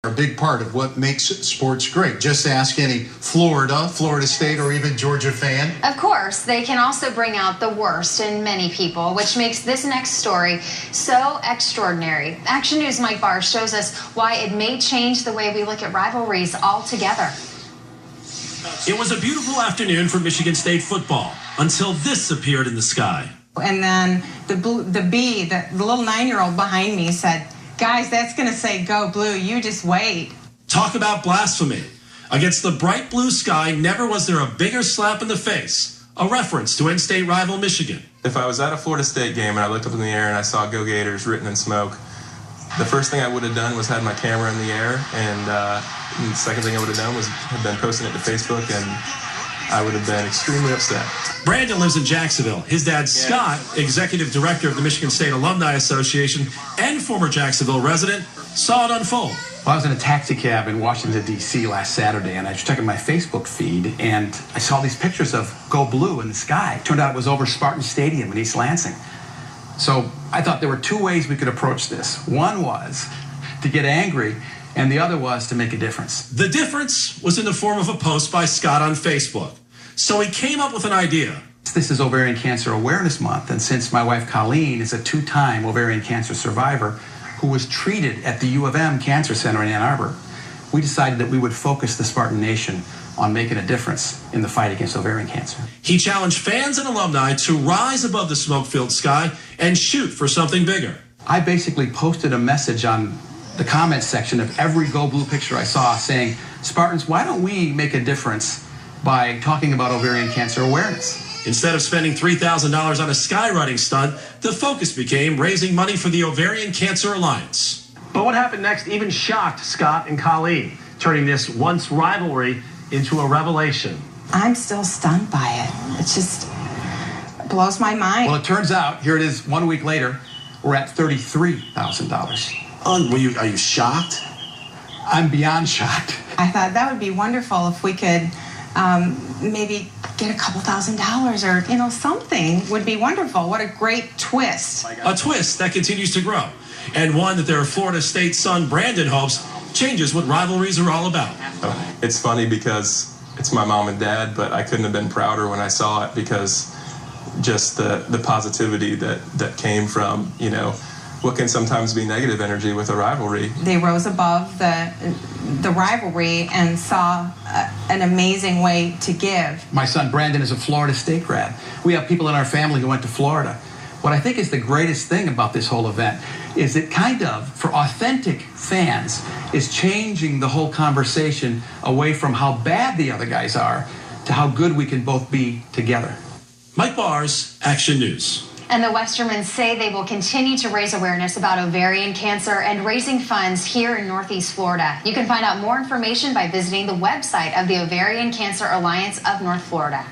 A big part of what makes sports great. Just ask any Florida State, or even Georgia fan. Of course, they can also bring out the worst in many people, which makes this next story so extraordinary. Action News' Mike Barr shows us why it may change the way we look at rivalries altogether. It was a beautiful afternoon for Michigan State football until this appeared in the sky. And then the little 9-year-old behind me said, "Guys, that's going to say go blue. You just wait." Talk about blasphemy. Against the bright blue sky, never was there a bigger slap in the face. A reference to in-state rival Michigan. If I was at a Florida State game and I looked up in the air and I saw "Go Gators" written in smoke, the first thing I would have done was had my camera in the air, and the second thing I would have done was have been posting it to Facebook, and I would have been extremely upset. Brandon lives in Jacksonville. His dad, Scott, executive director of the Michigan State Alumni Association and former Jacksonville resident, saw it unfold. Well, I was in a taxi cab in Washington, D.C. last Saturday, and I was checking my Facebook feed, and I saw these pictures of "Go Blue" in the sky. Turned out it was over Spartan Stadium in East Lansing. So I thought there were two ways we could approach this. One was to get angry, and the other was to make a difference. The difference was in the form of a post by Scott on Facebook. So he came up with an idea. This is Ovarian Cancer Awareness Month, and since my wife Colleen is a 2-time ovarian cancer survivor who was treated at the U of M Cancer Center in Ann Arbor, we decided that we would focus the Spartan Nation on making a difference in the fight against ovarian cancer. He challenged fans and alumni to rise above the smoke-filled sky and shoot for something bigger. I basically posted a message on the comments section of every Go Blue picture I saw saying, "Spartans, why don't we make a difference by talking about ovarian cancer awareness?" Instead of spending $3,000 on a skywriting stunt, the focus became raising money for the Ovarian Cancer Alliance. But what happened next even shocked Scott and Colleen, turning this once rivalry into a revelation. I'm still stunned by it. It just blows my mind. Well, it turns out, here it is 1 week later, we're at $33,000. Are you shocked? I'm beyond shocked. I thought that would be wonderful if we could maybe get a couple $1,000s, or something would be wonderful. What a great twist. A twist that continues to grow, and one that their Florida State son Brandon hopes changes what rivalries are all about. It's funny because it's my mom and dad, but I couldn't have been prouder when I saw it, because just the positivity that came from, what can sometimes be negative energy with a rivalry. They rose above the rivalry and saw an amazing way to give. My son Brandon is a Florida State grad. We have people in our family who went to Florida. What I think is the greatest thing about this whole event is it kind of, for authentic fans, is changing the whole conversation away from how bad the other guys are to how good we can both be together. Mike Barr's Action News. And the Westermans say they will continue to raise awareness about ovarian cancer and raising funds here in Northeast Florida. You can find out more information by visiting the website of the Ovarian Cancer Alliance of North Florida.